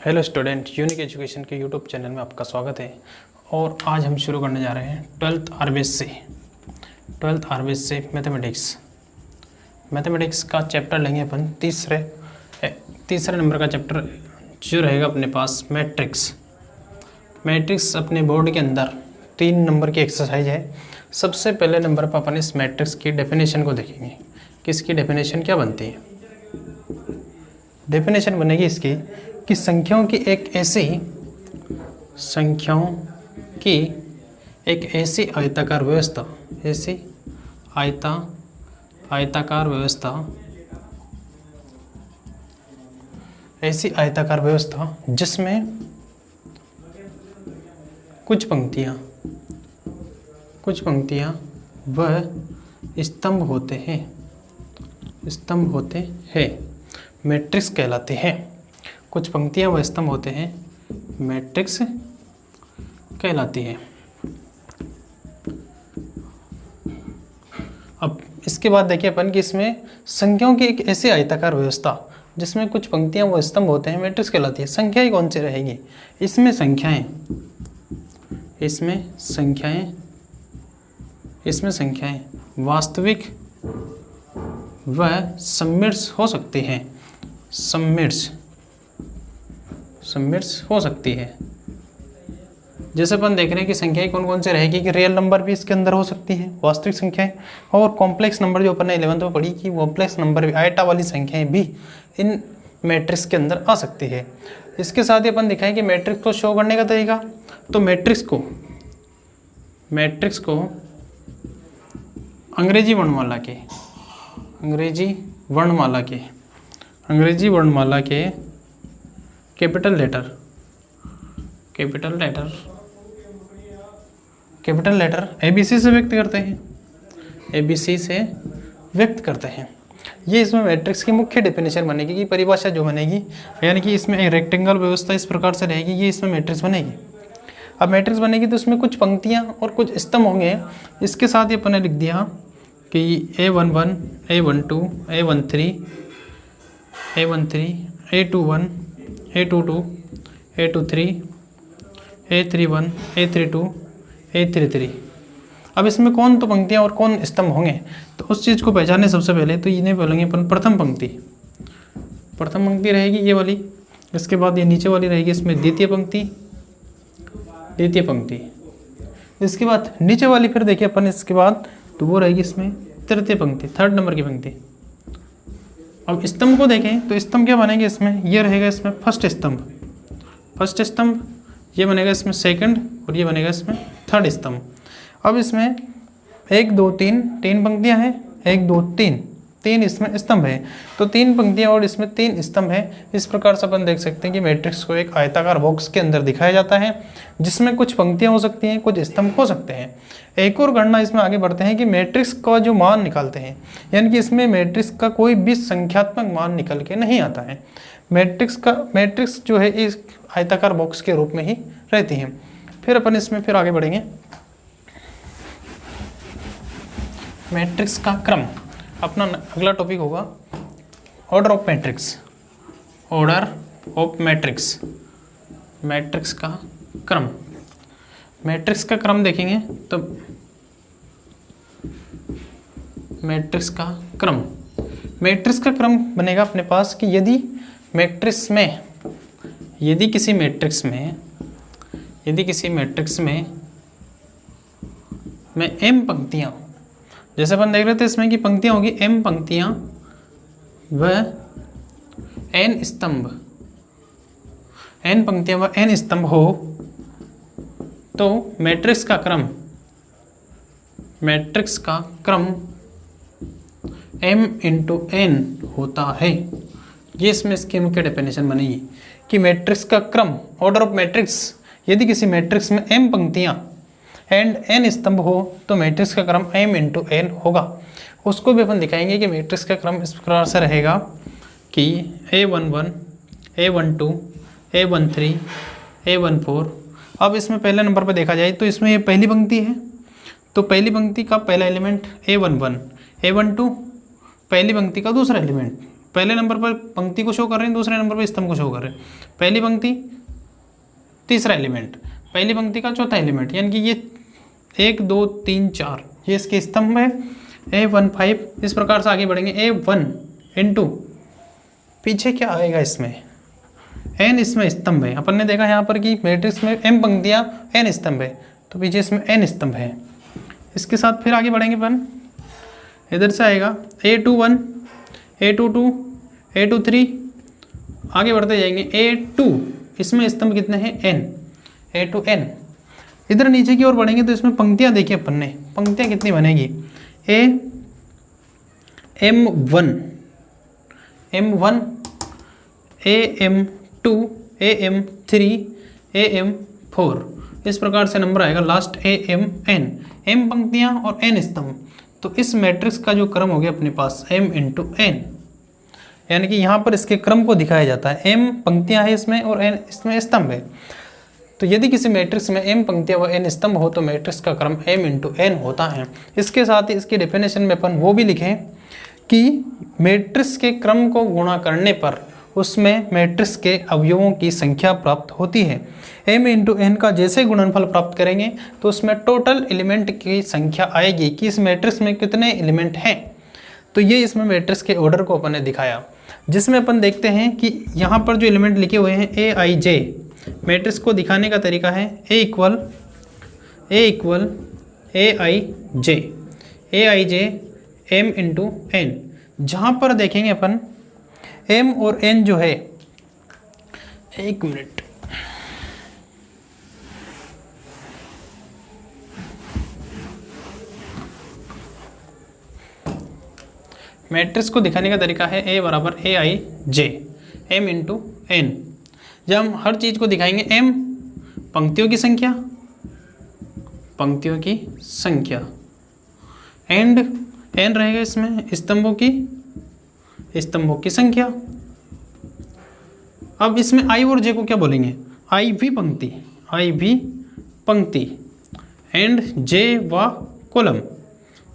Hello student, unique education के YouTube channel में आपका स्वागत है। और आज हम शुरू करने जा रहे हैं 12th आरबीएस से मैथमेटिक्स का चैप्टर लेंगे अपन। तीसरे नंबर का चैप्टर जो रहेगा अपने पास मैट्रिक्स अपने बोर्ड के अंदर 3 नंबर की एक्सरसाइज है। सबसे पहले नंबर पर अपन इस मैट्रिक्स की डेफिनेशन को देखेंगे कि इसकी डेफिनेशन क्या बनती है। डेफिनेशन बनेगी इसकी कि संख्याओं की एक ऐसी आयताकार व्यवस्था जिसमें कुछ पंक्तियां व स्तंभ होते हैं मैट्रिक्स कहलाते हैं। कुछ पंक्तियां व स्तंभ होते हैं मैट्रिक्स कहलाती है। अब इसके बाद देखिए अपन कि इसमें संख्याओं की एक ऐसी आयताकार व्यवस्था जिसमें कुछ पंक्तियां व स्तंभ होते हैं मैट्रिक्स कहलाती है। संख्याएं कौन सी रहेगी? इसमें संख्याएं वास्तविक व सम्मिश्र हो सकती हैं। सम्मिश्र हो सकती है। जैसे अपन देख रहे हैं कि संख्याएं कौन कौन से रहेगी कि रियल नंबर भी इसके अंदर हो सकती है, वास्तविक संख्याएं, और कॉम्प्लेक्स नंबर जो अपन ने 11th में पढ़ी कि कॉम्प्लेक्स नंबर भी, आयता वाली संख्याएं भी इन मैट्रिक्स के अंदर आ सकती है। इसके साथ ही अपन दिखाएं कि मैट्रिक्स को शो करने का तरीका। तो मैट्रिक्स को अंग्रेजी वर्णमाला के कैपिटल लेटर ABC से व्यक्त करते हैं। ये इसमें मैट्रिक्स की मुख्य डेफिनेशन बनेगी कि परिभाषा जो बनेगी, यानी कि इसमें एक रेक्टेंगल व्यवस्था इस प्रकार से रहेगी, ये इसमें मैट्रिक्स बनेगी। अब मैट्रिक्स बनेगी तो इसमें कुछ पंक्तियां और कुछ स्तंभ होंगे। इसके साथ ही अपन ने लिख दिया कि A11, A12, A13, A21, A22, A23, A31, A32, A33। अब इसमें कौन तो पंक्तियां और कौन स्तंभ होंगे, तो उस चीज़ को पहचानने सबसे पहले तो इन्हें बोलेंगे अपन प्रथम पंक्ति रहेगी ये वाली। इसके बाद ये नीचे वाली रहेगी, इसमें द्वितीय पंक्ति। इसके बाद नीचे वाली फिर देखिए अपन, इसके बाद तो वो रहेगी इसमें तृतीय पंक्ति, 3rd नंबर की पंक्ति। अब स्तंभ को देखें तो स्तंभ क्या बनेंगे इसमें, ये रहेगा इसमें फर्स्ट स्तंभ, ये बनेगा इसमें सेकंड, और ये बनेगा इसमें 3rd स्तंभ। अब इसमें 1 2 3 पंक्तियां हैं, 1 2 3 इसमें स्तंभ है, तो 3 पंक्तियां और इसमें 3 स्तंभ है। इस प्रकार से अपन देख सकते हैं कि मैट्रिक्स को एक आयताकार बॉक्स के अंदर दिखाया जाता है जिसमें कुछ पंक्तियां हो सकती हैं, कुछ स्तंभ हो सकते हैं। एक और गणना इसमें आगे बढ़ते हैं कि मैट्रिक्स का जो मान निकालते हैं, यानी कि इसमें मैट्रिक्स का कोई भी संख्यात्मक मान निकल के नहीं आता है। मैट्रिक्स जो है इस आयताकार बॉक्स के रूप में ही रहती है। फिर अपन इसमें फिर आगे बढ़ेंगे। मैट्रिक्स का क्रम अपना अगला टॉपिक होगा ऑर्डर ऑफ मैट्रिक्स। मैट्रिक्स का क्रम देखेंगे तो मैट्रिक्स का क्रम बनेगा अपने पास कि यदि किसी मैट्रिक्स में m पंक्तियां, जैसे अपन देख रहे थे इसमें कि पंक्तियां होगी m पंक्तियां व n स्तंभ हो, तो मैट्रिक्स का क्रम m × n होता है। ये इसमें इसकी मुख्य डेफिनेशन बनेगी कि मैट्रिक्स का क्रम, ऑर्डर ऑफ मैट्रिक्स, यदि किसी मैट्रिक्स में m पंक्तियां एंड n स्तंभ हो तो मैट्रिक्स का क्रम m × n होगा। उसको भी अपन दिखाएंगे कि मैट्रिक्स का क्रम इस प्रकार से रहेगा कि A11, A12, A13, A14। अब इसमें पहले नंबर पर देखा जाए तो इसमें ये पहली पंक्ति है, तो पहली पंक्ति का पहला एलिमेंट A11, A12 पहली पंक्ति का दूसरा एलिमेंट, पहले नंबर पर पंक्ति को शो कर रहे हैं, दूसरे नंबर पर स्तंभ को शो कर रहे हैं। पहली पंक्ति तीसरा एलिमेंट, पहली पंक्ति का चौथा एलिमेंट, यानी कि ये 1 2 3 4 ये इसके स्तंभ है। A1 5 इस प्रकार से आगे बढ़ेंगे। A1 इंटू पीछे क्या आएगा इसमें n, इसमें स्तंभ है। अपन ने देखा यहाँ पर कि मैट्रिक्स में m पंक्तियाँ n स्तंभ है, तो पीछे इसमें n स्तंभ है। इसके साथ फिर आगे बढ़ेंगे अपन, इधर से आएगा A21 A22 A23, आगे बढ़ते जाएंगे A2, इसमें स्तंभ कितने हैं n, A2n। इधर नीचे की ओर बढ़ेंगे तो इसमें पंक्तियाँ देखिए अपन ने, पंक्तियाँ कितनी बनेगी, AM1 M1 AM2 AM3 AM4, इस प्रकार से नंबर आएगा लास्ट AMN, m पंक्तियाँ और n स्तंभ। तो इस मैट्रिक्स का जो क्रम हो गया अपने पास m इंटू n, यानी कि यहाँ पर इसके क्रम को दिखाया जाता है। m पंक्तियाँ है इसमें और n इसमें स्तंभ है। तो यदि किसी मैट्रिक्स में m पंक्तियाँ व n स्तंभ हो तो मैट्रिक्स का क्रम m इंटू n होता है। इसके साथ ही इसकी डेफिनेशन में अपन वो भी लिखें कि मैट्रिक्स के क्रम को गुणा करने पर उसमें मैट्रिक्स के अवयवों की संख्या प्राप्त होती है। m इंटू n का जैसे गुणनफल प्राप्त करेंगे तो उसमें टोटल एलिमेंट की संख्या आएगी कि इस मैट्रिक्स में कितने एलिमेंट हैं। तो ये इसमें मैट्रिक्स के ऑर्डर को अपन ने दिखाया, जिसमें अपन देखते हैं कि यहाँ पर जो एलिमेंट लिखे हुए हैं A I J, मैट्रिक्स को दिखाने का तरीका है A equal A I J m into n। जहाँ पर देखेंगे अपन m और n जो है, एक मिनट, मैट्रिक्स को दिखाने का तरीका है A बराबर AIJ m इंटू n। जब हम हर चीज़ को दिखाएंगे m पंक्तियों की संख्या एंड n रहेगा इसमें स्तंभों की संख्या। अब इसमें i और j को क्या बोलेंगे, i भी पंक्ति एंड j व कॉलम,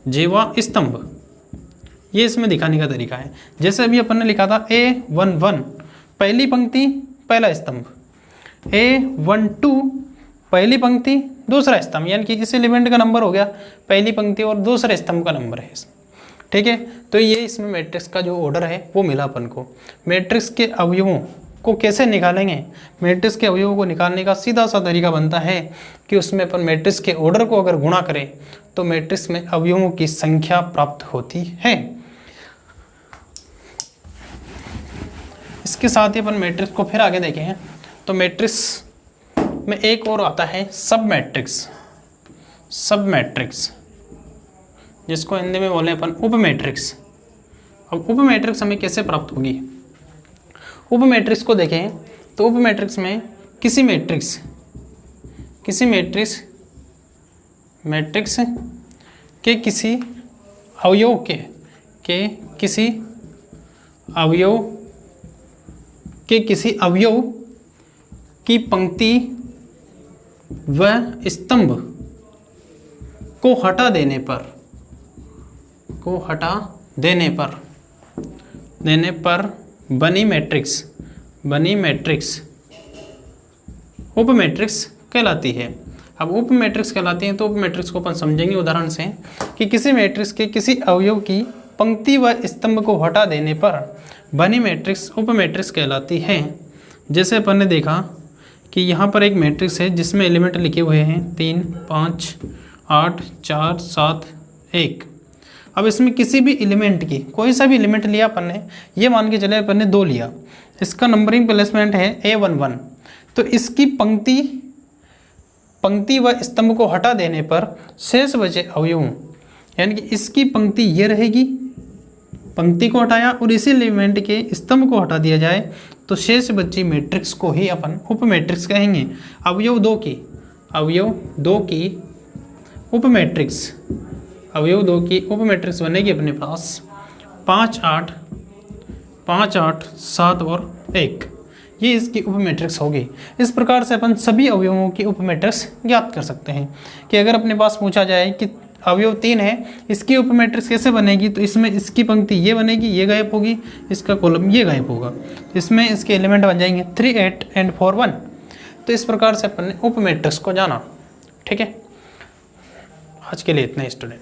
j व स्तंभ। ये इसमें दिखाने का तरीका है। जैसे अभी अपन ने लिखा था A11 पहली पंक्ति पहला स्तंभ, A12 पहली पंक्ति दूसरा स्तंभ, यानी कि इस एलिमेंट का नंबर हो गया पहली पंक्ति और दूसरे स्तंभ का नंबर है इसमें। ठीक है, तो ये इसमें मैट्रिक्स का जो ऑर्डर है वो मिला अपन को। मैट्रिक्स के अवयवों को कैसे निकालेंगे, मैट्रिक्स के अवयवों को निकालने का सीधा सा तरीका बनता है कि उसमें अपन मैट्रिक्स के ऑर्डर को अगर गुणा करें तो मैट्रिक्स में अवयवों की संख्या प्राप्त होती है। इसके साथ ही अपन मैट्रिक्स को फिर आगे देखें तो मैट्रिक्स में एक और आता है सब मैट्रिक्स, जिसको हिंदी में बोले अपन उप मैट्रिक्स। अब उप मैट्रिक्स हमें कैसे प्राप्त होगी, उप मैट्रिक्स को देखें तो उप मैट्रिक्स में किसी मैट्रिक्स के किसी अवयव की पंक्ति व स्तंभ को हटा देने पर बनी मैट्रिक्स उप मैट्रिक्स कहलाती है। अब उप मैट्रिक्स कहलाती है तो उप मैट्रिक्स को अपन समझेंगे उदाहरण से कि किसी मैट्रिक्स के किसी अवयव की पंक्ति व स्तंभ को हटा देने पर बनी मैट्रिक्स उप मैट्रिक्स कहलाती है। जैसे अपन ने देखा कि यहाँ पर एक मैट्रिक्स है जिसमें एलिमेंट लिखे हुए हैं 3 5 8 4 7 1। अब इसमें किसी भी एलिमेंट की कोई सा भी एलिमेंट लिया अपन ने, ये मान के चले अपन ने 2 लिया, इसका नंबरिंग प्लेसमेंट है A11, तो इसकी पंक्ति व स्तंभ को हटा देने पर शेष बचे अवयवों, यानी कि इसकी पंक्ति ये रहेगी, पंक्ति को हटाया और इसी एलिमेंट के स्तंभ को हटा दिया जाए तो शेष बची मैट्रिक्स को ही अपन उप मैट्रिक्स कहेंगे। अवयव दो की उप मैट्रिक्स बनेगी अपने पास 5 8 7 और 1, ये इसकी उप मैट्रिक्स होगी। इस प्रकार से अपन सभी अवयवों की उप मैट्रिक्स ज्ञात कर सकते हैं कि अगर अपने पास पूछा जाए कि अवयव 3 है, इसकी उप मैट्रिक्स कैसे बनेगी, तो इसमें इसकी पंक्ति ये बनेगी, ये गायब होगी, इसका कॉलम ये गायब होगा, इसमें इसके एलिमेंट बन जाएंगे 3, 8 एंड 4, 1। तो इस प्रकार से अपन ने उप मैट्रिक्स को जाना। ठीक है, आज के लिए इतना ही स्टूडेंट।